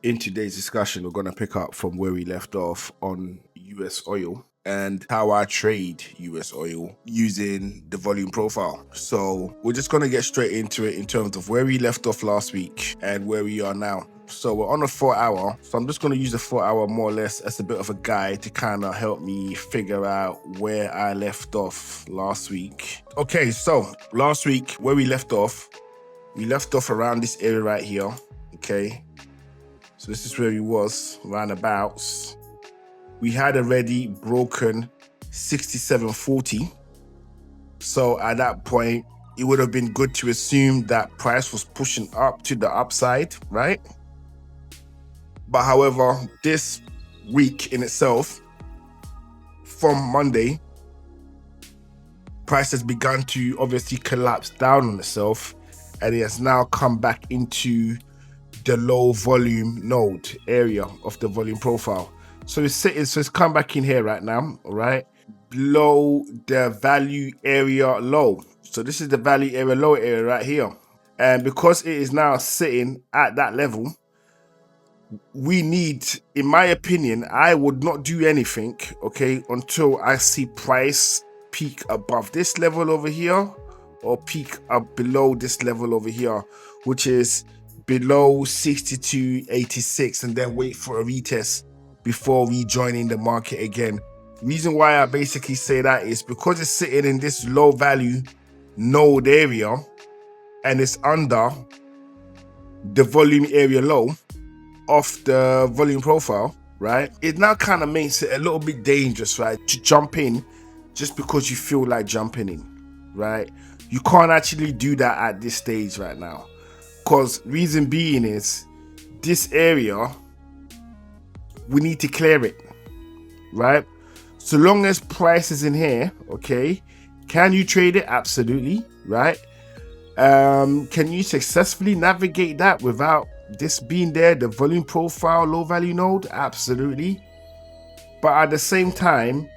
In today's discussion, we're going to pick up from where we left off on US oil and how I trade US oil using the volume profile. So we're just going to get straight into it in terms of where we left off last week and where we are now. So we're on a 4 hour. So I'm just going to use the 4 hour more or less as a bit of a guide to kind of help me figure out where I left off last week. Okay, so last week where we left off around this area right here. Okay. So this is where he was, roundabouts. We had already broken 67.40. So at that point, it would have been good to assume that price was pushing up to the upside, right? But however, this week in itself, from Monday, price has begun to obviously collapse down on itself, and it has now come back into the low volume node area of the volume profile. So it's come back in here right now, all right, below the value area low. So this is the value area low area right here. And because it is now sitting at that level, we need, in my opinion, I would not do anything, okay, until I see price peak above this level over here or peak up below this level over here, which is below 62.86, and then wait for a retest before rejoining the market again. Reason why I basically say that is because it's sitting in this low value node area and it's under the volume area low of the volume profile, right? It now kind of makes it a little bit dangerous, right, to jump in just because you feel like jumping in, right? You can't actually do that at this stage right now. Because reason being is this area, we need to clear it, right? So long as price is in here, okay, can you trade it? Absolutely, right? Can you successfully navigate that without this being there, the volume profile, low value node? Absolutely. But at the same time,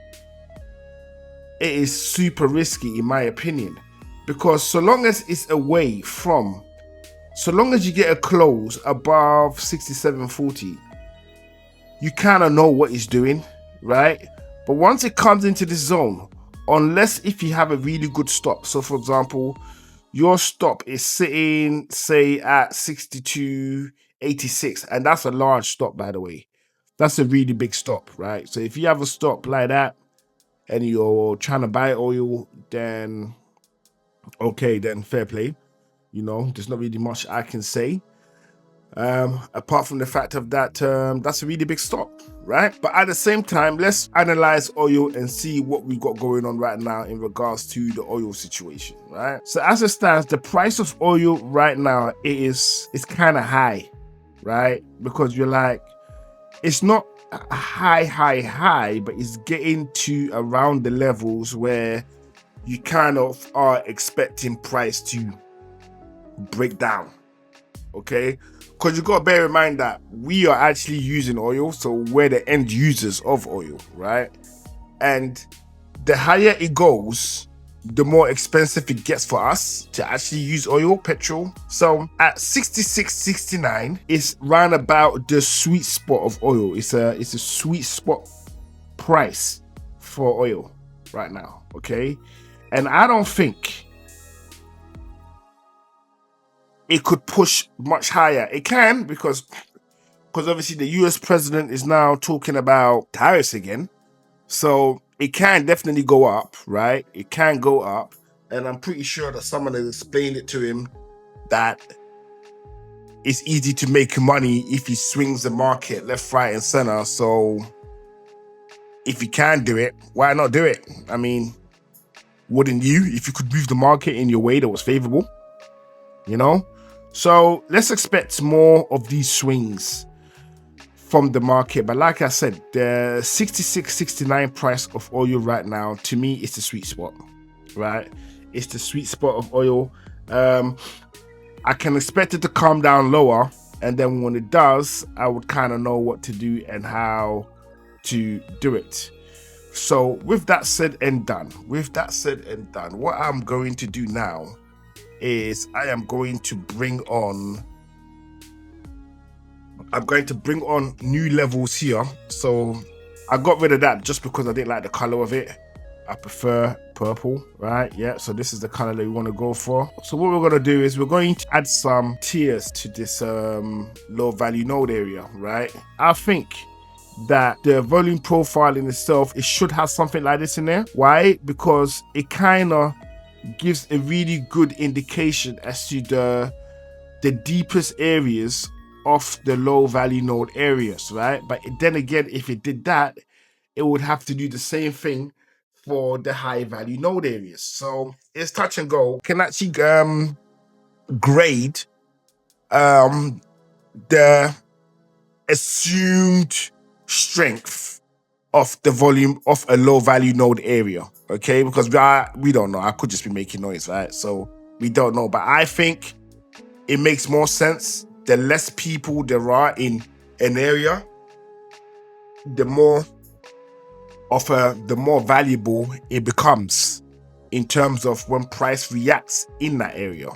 it is super risky in my opinion, because so long as it's away from, so long as you get a close above 67.40, you kind of know what it's doing, right? But once it comes into this zone, unless if you have a really good stop, so for example, your stop is sitting, say, at 62.86, and that's a large stop, by the way. That's a really big stop, right? So if you have a stop like that and you're trying to buy oil, then okay, then fair play. You know, there's not really much I can say apart from the fact of that that's a really big stop, right? But at the same time, let's analyze oil and see what we got going on right now in regards to the oil situation, right? So as it stands, the price of oil right now is kind of high, right? Because you're like, it's not high, but it's getting to around the levels where you kind of are expecting price to break down, okay? Because you got to bear in mind that we are actually using oil, so we're the end users of oil, right? And the higher it goes, the more expensive it gets for us to actually use oil, petrol. So at 66.69 is round about the sweet spot of oil. It's a sweet spot price for oil right now, okay? And I don't think it could push much higher. It can, because obviously the US president is now talking about tariffs again. So it can definitely go up, right? It can go up. And I'm pretty sure that someone has explained it to him that it's easy to make money if he swings the market left, right, and center. So if you can do it, why not do it? I mean, wouldn't you, if you could move the market in your way that was favorable, you know? So let's expect more of these swings from the market. But like I said, the 66.69 price of oil right now, to me, is the sweet spot, right? It's the sweet spot of oil. I can expect it to come down lower, and then when it does, I would kind of know what to do and how to do it. So with that said and done, what I'm going to do now is I am going to bring on I'm going to bring on new levels here. So I got rid of that just because I didn't like the color of it. I prefer purple, right? Yeah, so this is the color that we want to go for. So what we're going to do is we're going to add some tiers to this low value node area, right? I think that the volume profile in itself, it should have something like this in there. Why? Because it kind of gives a really good indication as to the deepest areas of the low value node areas, right? But then again, if it did that, it would have to do the same thing for the high value node areas. So it's touch and go. Can actually grade the assumed strength of the volume of a low value node area, okay? Because we don't know. I could just be making noise, right? So we don't know. But I think it makes more sense. The less people there are in an area, the more valuable it becomes in terms of when price reacts in that area,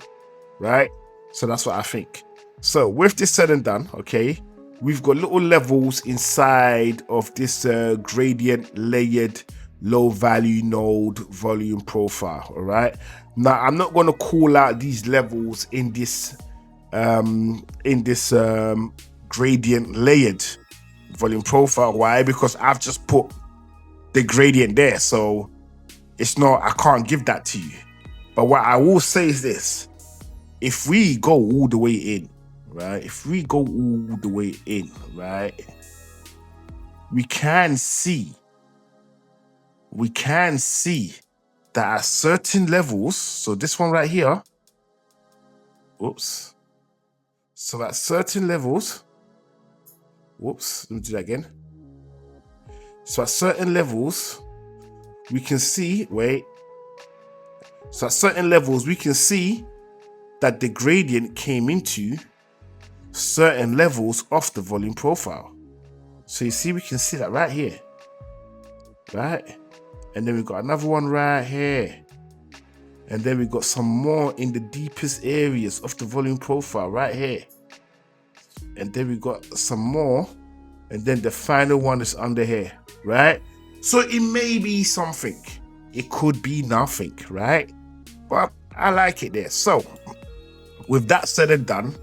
right? So that's what I think. So with this said and done, okay, we've got little levels inside of this gradient layered low value node volume profile. All right, now I'm not going to call out these levels in this gradient layered volume profile. Why? Because I've just put the gradient there, so it's not, I can't give that to you. But what I will say is this: if we go all the way in, right? If we go all the way in, right, we can see that at certain levels, so this one right here, whoops. So at certain levels, whoops, let me do that again. So at certain levels, we can see, so at certain levels, we can see that the gradient came into certain levels of the volume profile. So you see, we can see that right here, right? And then we've got another one right here. And then we've got some more in the deepest areas of the volume profile right here. And then we got some more. And then the final one is under here, right? So it may be something. It could be nothing, right? But I like it there. So with that said and done,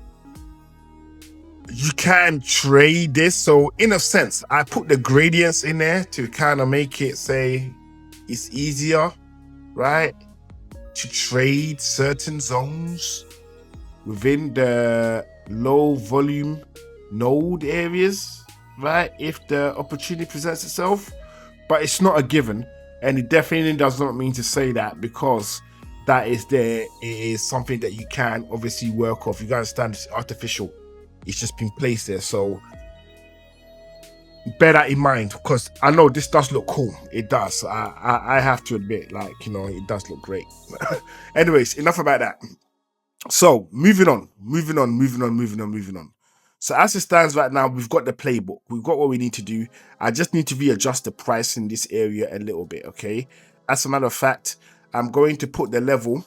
you can trade this. So in a sense, I put the gradients in there to kind of make it say it's easier, right, to trade certain zones within the low volume node areas, right, if the opportunity presents itself. But it's not a given, and it definitely does not mean to say that because that is there, it is something that you can obviously work off. You gotta understand it's artificial, it's just been placed there. So bear that in mind, because I know this does look cool. It does. I have to admit, like, you know, it does look great. Anyways, enough about that. So moving on. So as it stands right now, we've got the playbook. We've got what we need to do. I just need to readjust the price in this area a little bit, okay? As a matter of fact, I'm going to put the level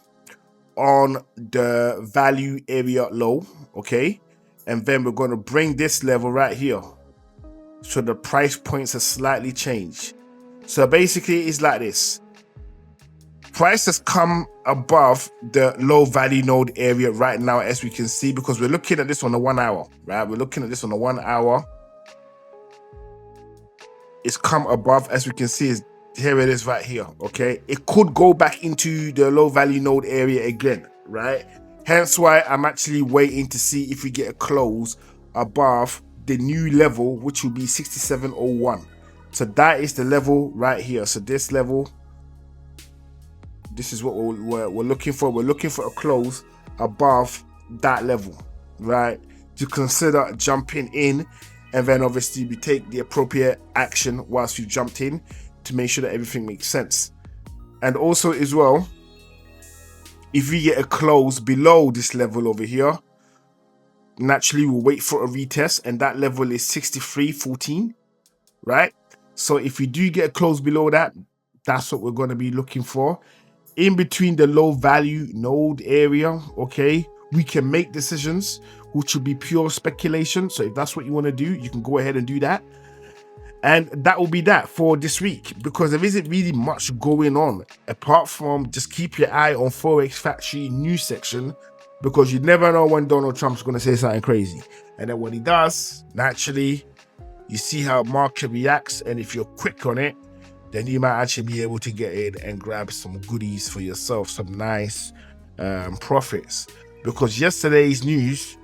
on the value area low, okay? And then we're going to bring this level right here, so the price points are slightly changed. So basically it's like this. Price has come above the low value node area right now, as we can see, because we're looking at this on the 1 hour, right? We're looking at this on the 1 hour. It's come above, as we can see, is here it is right here, okay? It could go back into the low value node area again, right? Hence why I'm actually waiting to see if we get a close above the new level, which will be 67.01. So that is the level right here. So this level, this is what we're looking for. We're looking for a close above that level, right, to consider jumping in. And then obviously we take the appropriate action whilst we've jumped in to make sure that everything makes sense. And also as well, if we get a close below this level over here, naturally we'll wait for a retest, and that level is 63.14, right? So if we do get a close below that, that's what we're going to be looking for. In between the low value node area, okay, we can make decisions which will be pure speculation. So if that's what you want to do, you can go ahead and do that. And that will be that for this week, because there isn't really much going on apart from just keep your eye on Forex Factory news section, because you never know when Donald Trump's going to say something crazy. And then when he does, naturally, you see how market reacts. And if you're quick on it, then you might actually be able to get in and grab some goodies for yourself, some nice profits. Because yesterday's news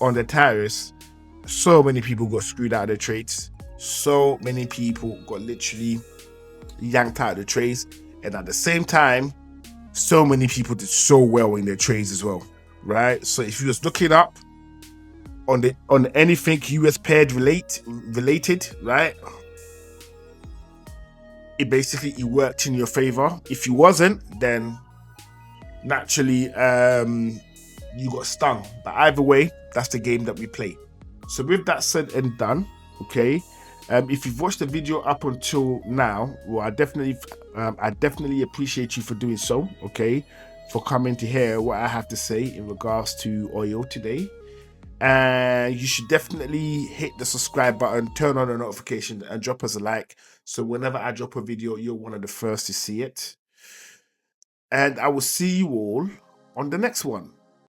on the tariffs, so many people got screwed out of their trades. So many people got literally yanked out of the trades. And at the same time, so many people did so well in their trades as well, right? So if you was looking up on anything US paired related, right, it worked in your favor. If you wasn't, then naturally you got stung. But either way, that's the game that we play. So with that said and done, okay, if you've watched the video up until now, well, I definitely appreciate you for doing so, okay, for coming to hear what I have to say in regards to oil today. And you should definitely hit the subscribe button, turn on the notification, and drop us a like, so whenever I drop a video, you're one of the first to see it. And I will see you all on the next one.